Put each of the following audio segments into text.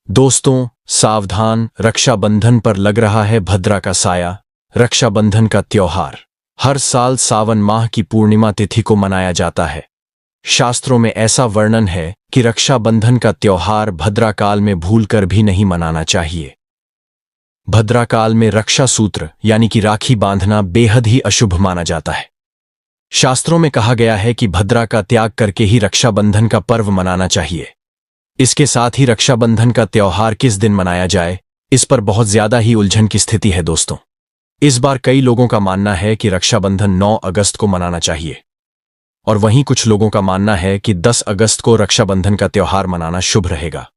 दोस्तों सावधान, रक्षाबंधन पर लग रहा है भद्रा का साया। रक्षाबंधन का त्योहार हर साल सावन माह की पूर्णिमा तिथि को मनाया जाता है। शास्त्रों में ऐसा वर्णन है कि रक्षाबंधन का त्योहार भद्रा काल में भूलकर भी नहीं मनाना चाहिए। भद्रा काल में रक्षा सूत्र यानी कि राखी बांधना बेहद ही अशुभ माना जाता है। शास्त्रों में कहा गया है कि भद्रा का त्याग करके ही रक्षाबंधन का पर्व मनाना चाहिए। इसके साथ ही रक्षाबंधन का त्योहार किस दिन मनाया जाए, इस पर बहुत ज्यादा ही उलझन की स्थिति है दोस्तों। इस बार कई लोगों का मानना है कि रक्षाबंधन 9 अगस्त को मनाना चाहिए और वहीं कुछ लोगों का मानना है कि 10 अगस्त को रक्षाबंधन का त्योहार मनाना शुभ रहेगा।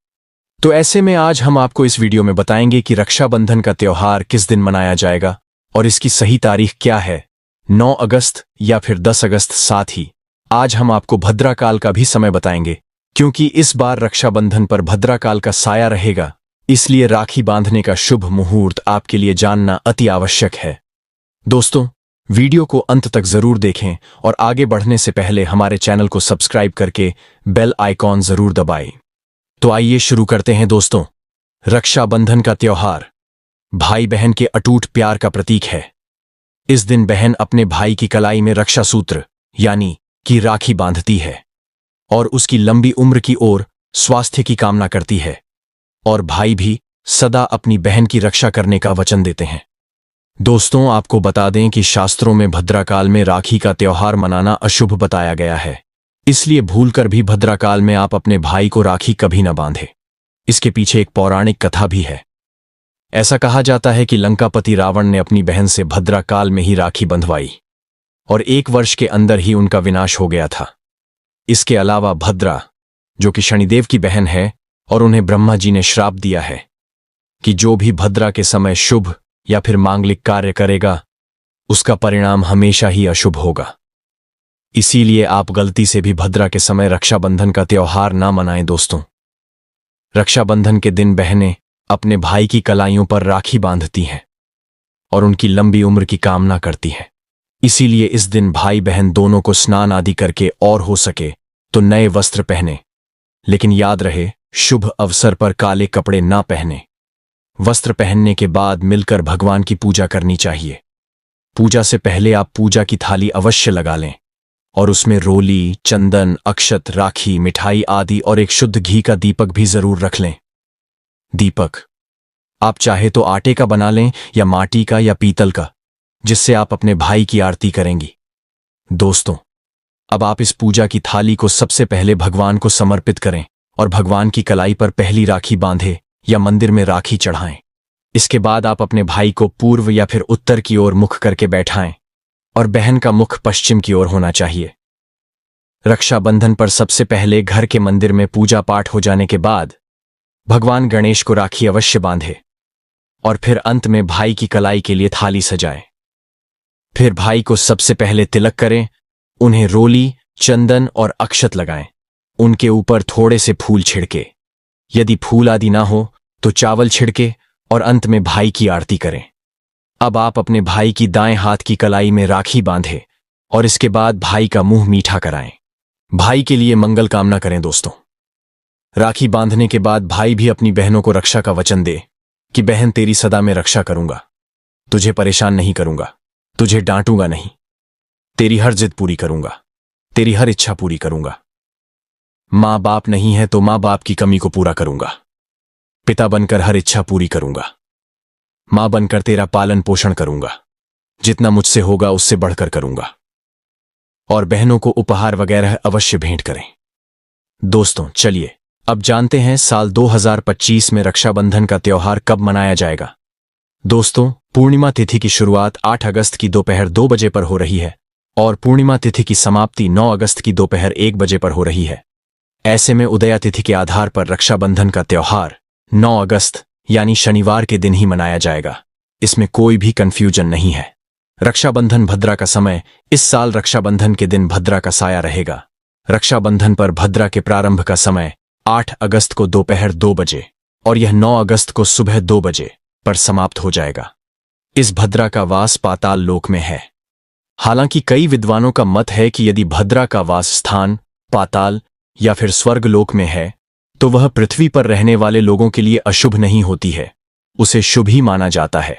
तो ऐसे में आज हम आपको इस वीडियो में बताएंगे कि रक्षाबंधन का त्योहार किस दिन मनाया जाएगा और इसकी सही तारीख क्या है, 9 अगस्त या फिर 10 अगस्त। साथ ही आज हम आपको भद्रा काल का भी समय बताएंगे, क्योंकि इस बार रक्षाबंधन पर भद्रा काल का साया रहेगा, इसलिए राखी बांधने का शुभ मुहूर्त आपके लिए जानना अति आवश्यक है। दोस्तों वीडियो को अंत तक जरूर देखें और आगे बढ़ने से पहले हमारे चैनल को सब्सक्राइब करके बेल आइकॉन जरूर दबाएं। तो आइए शुरू करते हैं दोस्तों। रक्षाबंधन का त्योहार भाई बहन के अटूट प्यार का प्रतीक है। इस दिन बहन अपने भाई की कलाई में रक्षा सूत्र यानी कि राखी बांधती है और उसकी लंबी उम्र की ओर स्वास्थ्य की कामना करती है, और भाई भी सदा अपनी बहन की रक्षा करने का वचन देते हैं। दोस्तों आपको बता दें कि शास्त्रों में भद्रा काल में राखी का त्योहार मनाना अशुभ बताया गया है, इसलिए भूलकर भी भद्रा काल में आप अपने भाई को राखी कभी न बांधें। इसके पीछे एक पौराणिक कथा भी है। ऐसा कहा जाता है कि लंकापति रावण ने अपनी बहन से भद्रा काल में ही राखी बंधवाई और 1 वर्ष के अंदर ही उनका विनाश हो गया था। इसके अलावा भद्रा, जो कि शनिदेव की बहन है, और उन्हें ब्रह्मा जी ने श्राप दिया है कि जो भी भद्रा के समय शुभ या फिर मांगलिक कार्य करेगा उसका परिणाम हमेशा ही अशुभ होगा। इसीलिए आप गलती से भी भद्रा के समय रक्षाबंधन का त्योहार ना मनाएं दोस्तों। रक्षाबंधन के दिन बहनें अपने भाई की कलाइयों पर राखी बांधती हैं और उनकी लंबी उम्र की कामना करती हैं। इसीलिए इस दिन भाई बहन दोनों को स्नान आदि करके और हो सके तो नए वस्त्र पहने, लेकिन याद रहे शुभ अवसर पर काले कपड़े ना पहने। वस्त्र पहनने के बाद मिलकर भगवान की पूजा करनी चाहिए। पूजा से पहले आप पूजा की थाली अवश्य लगा लें और उसमें रोली, चंदन, अक्षत, राखी, मिठाई आदि और एक शुद्ध घी का दीपक भी जरूर रख लें। दीपक आप चाहे तो आटे का बना लें या माटी का या पीतल का, जिससे आप अपने भाई की आरती करेंगी। दोस्तों अब आप इस पूजा की थाली को सबसे पहले भगवान को समर्पित करें और भगवान की कलाई पर पहली राखी बांधे या मंदिर में राखी चढ़ाएं। इसके बाद आप अपने भाई को पूर्व या फिर उत्तर की ओर मुख करके बैठाएं और बहन का मुख पश्चिम की ओर होना चाहिए। रक्षाबंधन पर सबसे पहले घर के मंदिर में पूजा पाठ हो जाने के बाद भगवान गणेश को राखी अवश्य बांधे और फिर अंत में भाई की कलाई के लिए थाली सजाएं। फिर भाई को सबसे पहले तिलक करें, उन्हें रोली, चंदन और अक्षत लगाएं। उनके ऊपर थोड़े से फूल छिड़के, यदि फूल आदि ना हो तो चावल छिड़के और अंत में भाई की आरती करें। अब आप अपने भाई की दाएं हाथ की कलाई में राखी बांधें और इसके बाद भाई का मुंह मीठा कराएं। भाई के लिए मंगल कामना करें दोस्तों। राखी बांधने के बाद भाई भी अपनी बहनों को रक्षा का वचन दे कि बहन तेरी सदा में रक्षा करूंगा, तुझे परेशान नहीं करूंगा, तुझे डांटूंगा नहीं, तेरी हर जिद पूरी करूंगा, तेरी हर इच्छा पूरी करूंगा। मां बाप नहीं है तो मां बाप की कमी को पूरा करूंगा, पिता बनकर हर इच्छा पूरी करूंगा, मां बनकर तेरा पालन पोषण करूंगा, जितना मुझसे होगा उससे बढ़कर करूंगा। और बहनों को उपहार वगैरह अवश्य भेंट करें। दोस्तों चलिए अब जानते हैं साल 2025 में रक्षाबंधन का त्योहार कब मनाया जाएगा। दोस्तों पूर्णिमा तिथि की शुरुआत 8 अगस्त की दोपहर 2 बजे पर हो रही है और पूर्णिमा तिथि की समाप्ति 9 अगस्त की दोपहर 1 बजे पर हो रही है। ऐसे में उदया तिथि के आधार पर रक्षाबंधन का त्योहार 9 अगस्त यानी शनिवार के दिन ही मनाया जाएगा। इसमें कोई भी कंफ्यूजन नहीं है। रक्षाबंधन भद्रा का समय इस साल रक्षाबंधन के दिन भद्रा का साया रहेगा। रक्षाबंधन पर भद्रा के प्रारंभ का समय 8 अगस्त को दोपहर 2 बजे और यह 9 अगस्त को सुबह 2 बजे पर समाप्त हो जाएगा। इस भद्रा का वास पाताल लोक में है। हालांकि कई विद्वानों का मत है कि यदि भद्रा का वास स्थान पाताल या फिर स्वर्ग लोक में है तो वह पृथ्वी पर रहने वाले लोगों के लिए अशुभ नहीं होती है, उसे शुभ ही माना जाता है।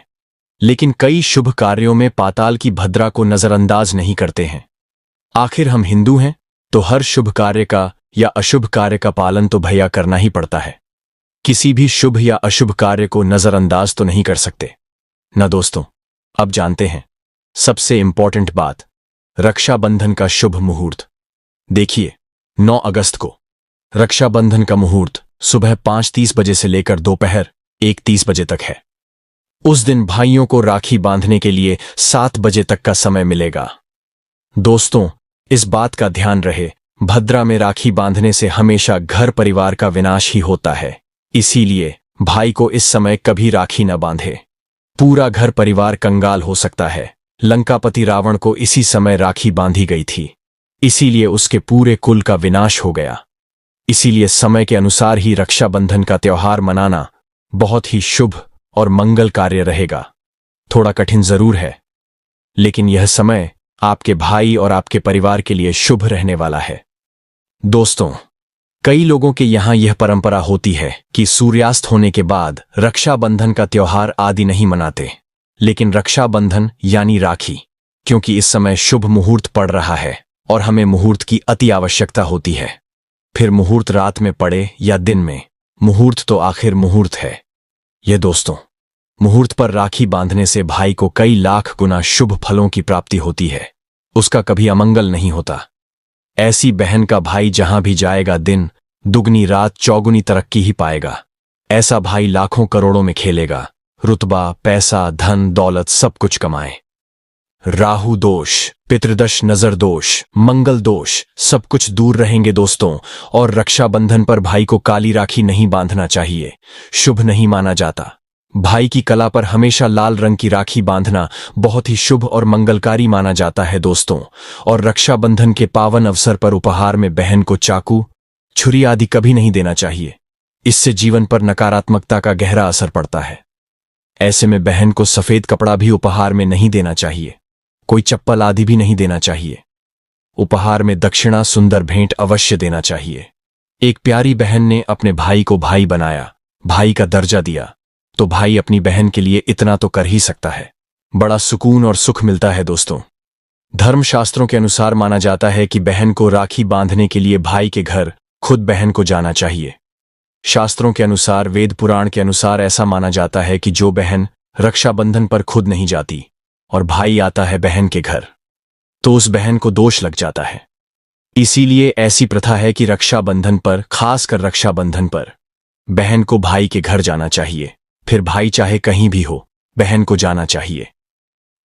लेकिन कई शुभ कार्यों में पाताल की भद्रा को नजरअंदाज नहीं करते हैं। आखिर हम हिंदू हैं, तो हर शुभ कार्य का या अशुभ कार्य का पालन तो भैया करना ही पड़ता है। किसी भी शुभ या अशुभ कार्य को नजरअंदाज तो नहीं कर सकते ना दोस्तों। अब जानते हैं सबसे इंपॉर्टेंट बात, रक्षाबंधन का शुभ मुहूर्त। देखिए, 9 अगस्त को रक्षाबंधन का मुहूर्त सुबह 5:30 बजे से लेकर दोपहर 1:30 बजे तक है। उस दिन भाइयों को राखी बांधने के लिए 7 बजे तक का समय मिलेगा। दोस्तों, इस बात का ध्यान रहे, भद्रा में राखी बांधने से हमेशा घर परिवार का विनाश ही होता है। इसीलिए भाई को इस समय कभी राखी न बांधे, पूरा घर परिवार कंगाल हो सकता है। लंकापति रावण को इसी समय राखी बांधी गई थी, इसीलिए उसके पूरे कुल का विनाश हो गया। इसीलिए समय के अनुसार ही रक्षाबंधन का त्योहार मनाना बहुत ही शुभ और मंगल कार्य रहेगा। थोड़ा कठिन जरूर है, लेकिन यह समय आपके भाई और आपके परिवार के लिए शुभ रहने वाला है। दोस्तों, कई लोगों के यहां यह परंपरा होती है कि सूर्यास्त होने के बाद रक्षाबंधन का त्योहार आदि नहीं मनाते, लेकिन रक्षाबंधन यानी राखी, क्योंकि इस समय शुभ मुहूर्त पड़ रहा है और हमें मुहूर्त की अति आवश्यकता होती है। फिर मुहूर्त रात में पड़े या दिन में, मुहूर्त तो आखिर मुहूर्त है। यह दोस्तों, मुहूर्त पर राखी बांधने से भाई को कई लाख गुना शुभ फलों की प्राप्ति होती है, उसका कभी अमंगल नहीं होता। ऐसी बहन का भाई जहां भी जाएगा दिन दुगनी रात चौगुनी तरक्की ही पाएगा। ऐसा भाई लाखों करोड़ों में खेलेगा, रुतबा, पैसा, धन दौलत सब कुछ कमाए। राहु दोष, पितृदोष, नजर दोष, मंगल दोष सब कुछ दूर रहेंगे दोस्तों। और रक्षाबंधन पर भाई को काली राखी नहीं बांधना चाहिए, शुभ नहीं माना जाता। भाई की कला पर हमेशा लाल रंग की राखी बांधना बहुत ही शुभ और मंगलकारी माना जाता है दोस्तों। और रक्षाबंधन के पावन अवसर पर उपहार में बहन को चाकू, छुरी आदि कभी नहीं देना चाहिए, इससे जीवन पर नकारात्मकता का गहरा असर पड़ता है। ऐसे में बहन को सफेद कपड़ा भी उपहार में नहीं देना चाहिए, कोई चप्पल आदि भी नहीं देना चाहिए। उपहार में दक्षिणा, सुंदर भेंट अवश्य देना चाहिए। एक प्यारी बहन ने अपने भाई को भाई बनाया, भाई का दर्जा दिया, तो भाई अपनी बहन के लिए इतना तो कर ही सकता है। बड़ा सुकून और सुख मिलता है दोस्तों। धर्मशास्त्रों के अनुसार माना जाता है कि बहन को राखी बांधने के लिए भाई के घर खुद बहन को जाना चाहिए। शास्त्रों के अनुसार, वेद पुराण के अनुसार ऐसा माना जाता है कि जो बहन रक्षाबंधन पर खुद नहीं जाती और भाई आता है बहन के घर, तो उस बहन को दोष लग जाता है। इसीलिए ऐसी प्रथा है कि रक्षाबंधन पर, खासकर रक्षाबंधन पर, बहन को भाई के घर जाना चाहिए। फिर भाई चाहे कहीं भी हो, बहन को जाना चाहिए।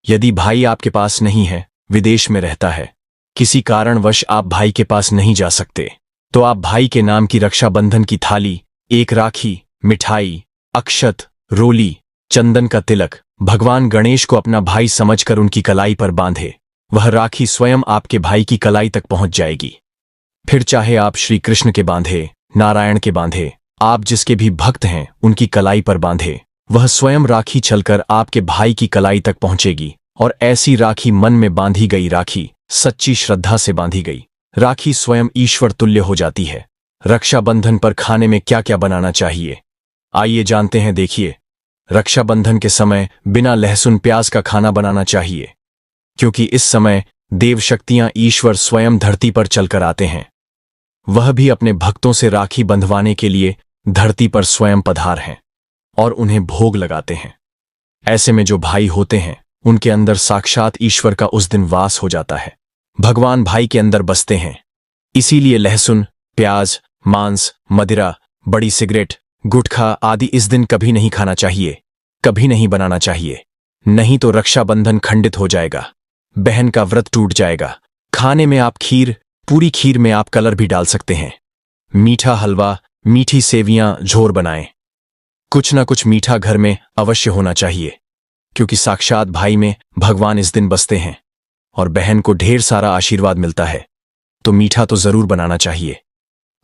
यदि भाई आपके पास नहीं है, विदेश में रहता है, किसी कारणवश आप भाई के पास नहीं जा सकते, तो आप भाई के नाम की रक्षाबंधन की थाली, एक राखी, मिठाई, अक्षत, रोली, चंदन का तिलक, भगवान गणेश को अपना भाई समझकर उनकी कलाई पर बांधे। वह राखी स्वयं आपके भाई की कलाई तक पहुंच जाएगी। फिर चाहे आप श्री कृष्ण के बांधे, नारायण के बांधे, आप जिसके भी भक्त हैं उनकी कलाई पर बांधे, वह स्वयं राखी चलकर आपके भाई की कलाई तक पहुंचेगी। और ऐसी राखी, मन में बांधी गई राखी, सच्ची श्रद्धा से बांधी गई राखी स्वयं ईश्वर तुल्य हो जाती है। रक्षाबंधन पर खाने में क्या क्या बनाना चाहिए, आइए जानते हैं। देखिए, रक्षाबंधन के समय बिना लहसुन प्याज का खाना बनाना चाहिए, क्योंकि इस समय देव शक्तियां, ईश्वर स्वयं धरती पर चलकर आते हैं। वह भी अपने भक्तों से राखी बंधवाने के लिए धरती पर स्वयं पधार हैं और उन्हें भोग लगाते हैं। ऐसे में जो भाई होते हैं उनके अंदर साक्षात ईश्वर का उस दिन वास हो जाता है। भगवान भाई के अंदर बसते हैं। इसीलिए लहसुन, प्याज, मांस, मदिरा, बड़ी सिगरेट, गुटखा आदि इस दिन कभी नहीं खाना चाहिए, कभी नहीं बनाना चाहिए, नहीं तो रक्षाबंधन खंडित हो जाएगा, बहन का व्रत टूट जाएगा। खाने में आप खीर, पूरी खीर में आप कलर भी डाल सकते हैं। मीठा हलवा, मीठी सेवियां झोर बनाएं। कुछ ना कुछ मीठा घर में अवश्य होना चाहिए, क्योंकि साक्षात भाई में भगवान इस दिन बसते हैं और बहन को ढेर सारा आशीर्वाद मिलता है। तो मीठा तो जरूर बनाना चाहिए,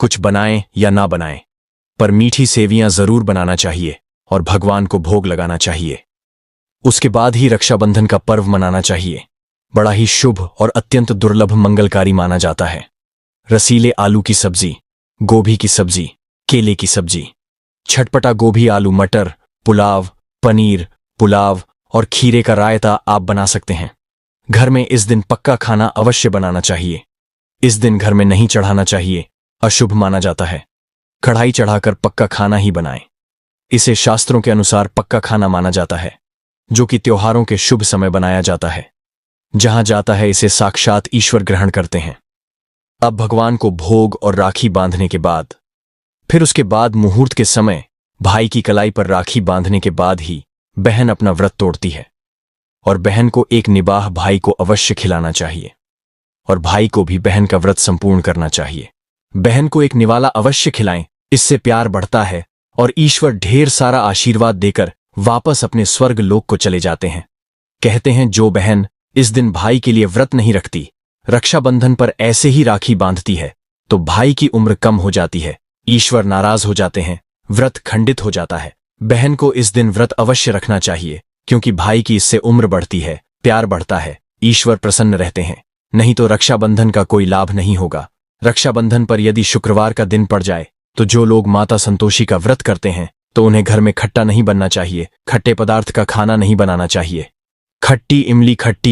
कुछ बनाएं या ना बनाएं, पर मीठी सेवियां जरूर बनाना चाहिए और भगवान को भोग लगाना चाहिए। उसके बाद ही रक्षाबंधन का पर्व मनाना चाहिए। बड़ा ही शुभ और अत्यंत दुर्लभ मंगलकारी माना जाता है। रसीले आलू की सब्जी, गोभी की सब्जी, केले की सब्जी, छटपटा गोभी, आलू मटर, पुलाव, पनीर, पुलाव और खीरे का रायता आप बना सकते हैं। घर में इस दिन पक्का खाना अवश्य बनाना चाहिए। इस दिन घर में नहीं चढ़ाना चाहिए, अशुभ माना जाता है। कढ़ाई चढ़ाकर पक्का खाना ही बनाएं। इसे शास्त्रों के अनुसार पक्का खाना माना जाता है, जो कि त्योहारों के शुभ समय बनाया जाता है। जहां जाता है इसे साक्षात ईश्वर ग्रहण करते हैं। अब भगवान को भोग और राखी बांधने के बाद, फिर उसके बाद मुहूर्त के समय भाई की कलाई पर राखी बांधने के बाद ही बहन अपना व्रत तोड़ती है। और बहन को एक निबाह भाई को अवश्य खिलाना चाहिए और भाई को भी बहन का व्रत संपूर्ण करना चाहिए। बहन को एक निवाला अवश्य खिलाएं, इससे प्यार बढ़ता है और ईश्वर ढेर सारा आशीर्वाद देकर वापस अपने स्वर्ग लोक को चले जाते हैं। कहते हैं जो बहन इस दिन भाई के लिए व्रत नहीं रखती, रक्षाबंधन पर ऐसे ही राखी बांधती है, तो भाई की उम्र कम हो जाती है, ईश्वर नाराज हो जाते हैं, व्रत खंडित हो जाता है। बहन को इस दिन व्रत अवश्य रखना चाहिए, क्योंकि भाई की इससे उम्र बढ़ती है, प्यार बढ़ता है, ईश्वर प्रसन्न रहते हैं। नहीं तो रक्षाबंधन का कोई लाभ नहीं होगा। रक्षाबंधन पर यदि शुक्रवार का दिन पड़ जाए तो जो लोग माता संतोषी का व्रत करते हैं तो उन्हें घर में खट्टा नहीं बनना चाहिए, खट्टे पदार्थ का खाना नहीं बनाना चाहिए। खट्टी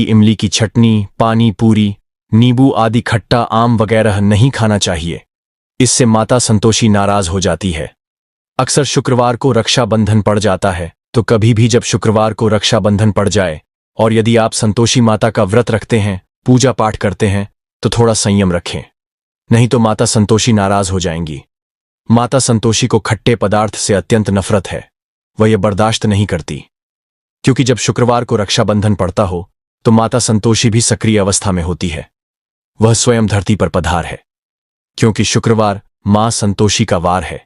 इमली की चटनी, पानी पूरी, नींबू आदि खट्टा आम वगैरह नहीं खाना चाहिए। इससे माता संतोषी नाराज हो जाती है। अक्सर शुक्रवार को रक्षाबंधन पड़ जाता है, तो कभी भी जब शुक्रवार को रक्षाबंधन पड़ जाए और यदि आप संतोषी माता का व्रत रखते हैं, पूजा पाठ करते हैं, तो थोड़ा संयम रखें, नहीं तो माता संतोषी नाराज हो जाएंगी। माता संतोषी को खट्टे पदार्थ से अत्यंत नफरत है, वह यह बर्दाश्त नहीं करती, क्योंकि जब शुक्रवार को रक्षाबंधन पड़ता हो तो माता संतोषी भी सक्रिय अवस्था में होती है। वह स्वयं धरती पर पधार है, क्योंकि शुक्रवार मां संतोषी का वार है,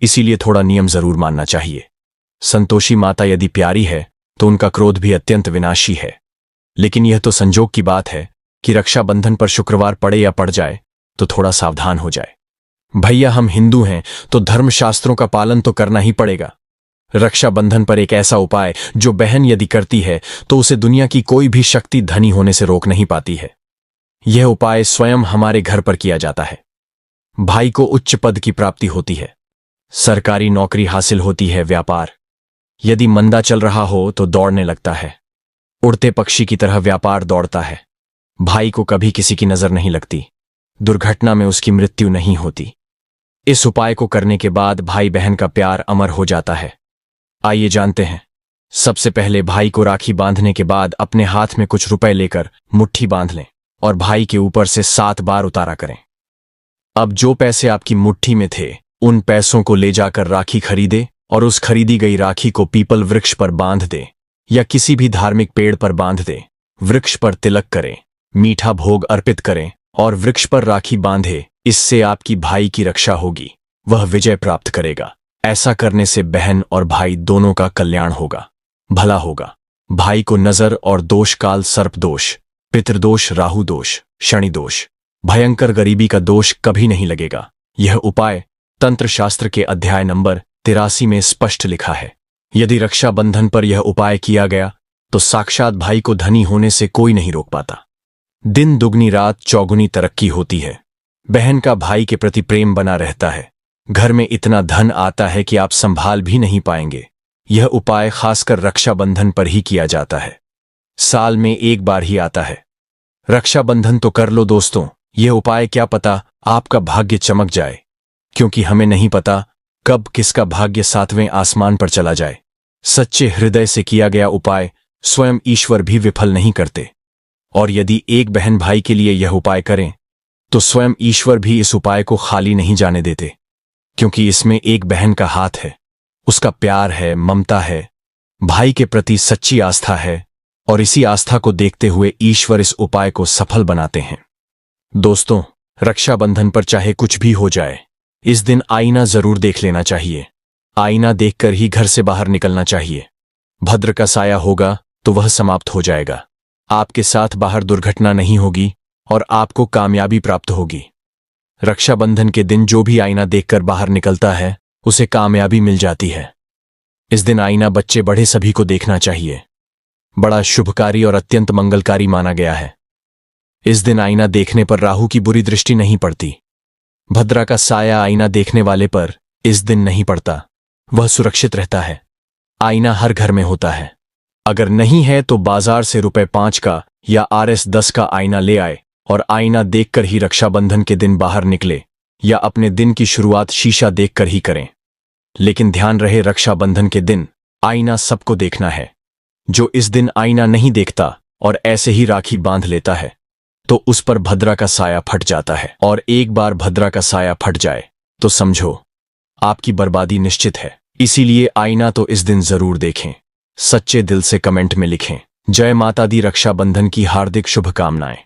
इसीलिए थोड़ा नियम जरूर मानना चाहिए। संतोषी माता यदि प्यारी है तो उनका क्रोध भी अत्यंत विनाशी है, लेकिन यह तो संजोग की बात है कि रक्षाबंधन पर शुक्रवार पड़े या पड़ जाए तो थोड़ा सावधान हो जाए। भैया हम हिंदू हैं तो धर्मशास्त्रों का पालन तो करना ही पड़ेगा। रक्षाबंधन पर एक ऐसा उपाय जो बहन यदि करती है तो उसे दुनिया की कोई भी शक्ति धनी होने से रोक नहीं पाती है। यह उपाय स्वयं हमारे घर पर किया जाता है। भाई को उच्च पद की प्राप्ति होती है, सरकारी नौकरी हासिल होती है, व्यापार यदि मंदा चल रहा हो तो दौड़ने लगता है, उड़ते पक्षी की तरह व्यापार दौड़ता है। भाई को कभी किसी की नजर नहीं लगती, दुर्घटना में उसकी मृत्यु नहीं होती। इस उपाय को करने के बाद भाई बहन का प्यार अमर हो जाता है। आइए जानते हैं। सबसे पहले भाई को राखी बांधने के बाद अपने हाथ में कुछ रुपए लेकर मुट्ठी बांध लें और भाई के ऊपर से 7 बार उतारा करें। अब जो पैसे आपकी मुट्ठी में थे उन पैसों को ले जाकर राखी खरीदे और उस खरीदी गई राखी को पीपल वृक्ष पर बांध दे या किसी भी धार्मिक पेड़ पर बांध दे। वृक्ष पर तिलक करें, मीठा भोग अर्पित करें और वृक्ष पर राखी बांधे। इससे आपकी भाई की रक्षा होगी, वह विजय प्राप्त करेगा। ऐसा करने से बहन और भाई दोनों का कल्याण होगा, भला होगा। भाई को नजर और दोष काल सर्प दोष, पितृदोष, राहु दोष, शनि दोष, भयंकर गरीबी का दोष कभी नहीं लगेगा। यह उपाय तंत्र शास्त्र के अध्याय नंबर 83 में स्पष्ट लिखा है। यदि रक्षाबंधन पर यह उपाय किया गया तो साक्षात भाई को धनी होने से कोई नहीं रोक पाता। दिन दुगनी रात चौगुनी तरक्की होती है। बहन का भाई के प्रति प्रेम बना रहता है। घर में इतना धन आता है कि आप संभाल भी नहीं पाएंगे। यह उपाय खासकर रक्षाबंधन पर ही किया जाता है। साल में एक बार ही आता है। रक्षाबंधन तो कर लो दोस्तों, यह उपाय क्या पता आपका भाग्य चमक जाए, क्योंकि हमें नहीं पता कब किसका भाग्य 7वें आसमान पर चला जाए। सच्चे हृदय से किया गया उपाय स्वयं ईश्वर भी विफल नहीं करते, और यदि एक बहन भाई के लिए यह उपाय करें तो स्वयं ईश्वर भी इस उपाय को खाली नहीं जाने देते, क्योंकि इसमें एक बहन का हाथ है, उसका प्यार है, ममता है, भाई के प्रति सच्ची आस्था है, और इसी आस्था को देखते हुए ईश्वर इस उपाय को सफल बनाते हैं। दोस्तों, रक्षाबंधन पर चाहे कुछ भी हो जाए, इस दिन आईना जरूर देख लेना चाहिए। आईना देखकर ही घर से बाहर निकलना चाहिए। भद्र का साया होगा तो वह समाप्त हो जाएगा। आपके साथ बाहर दुर्घटना नहीं होगी और आपको कामयाबी प्राप्त होगी। रक्षाबंधन के दिन जो भी आईना देखकर बाहर निकलता है उसे कामयाबी मिल जाती है। इस दिन आईना बच्चे बड़े सभी को देखना चाहिए। बड़ा शुभकारी और अत्यंत मंगलकारी माना गया है। इस दिन आईना देखने पर राहु की बुरी दृष्टि नहीं पड़ती। भद्रा का साया आईना देखने वाले पर इस दिन नहीं पड़ता, वह सुरक्षित रहता है। आईना हर घर में होता है। अगर नहीं है तो बाजार से ₹5 का या RS10 का आईना ले आए और आईना देखकर ही रक्षाबंधन के दिन बाहर निकले, या अपने दिन की शुरुआत शीशा देखकर ही करें। लेकिन ध्यान रहे, रक्षाबंधन के दिन आईना सबको देखना है। जो इस दिन आईना नहीं देखता और ऐसे ही राखी बांध लेता है तो उस पर भद्रा का साया फट जाता है। और एक बार भद्रा का साया फट जाए तो समझो आपकी बर्बादी निश्चित है। इसीलिए आईना तो इस दिन जरूर देखें। सच्चे दिल से कमेंट में लिखें, जय माता दी, रक्षाबंधन की हार्दिक शुभकामनाएं।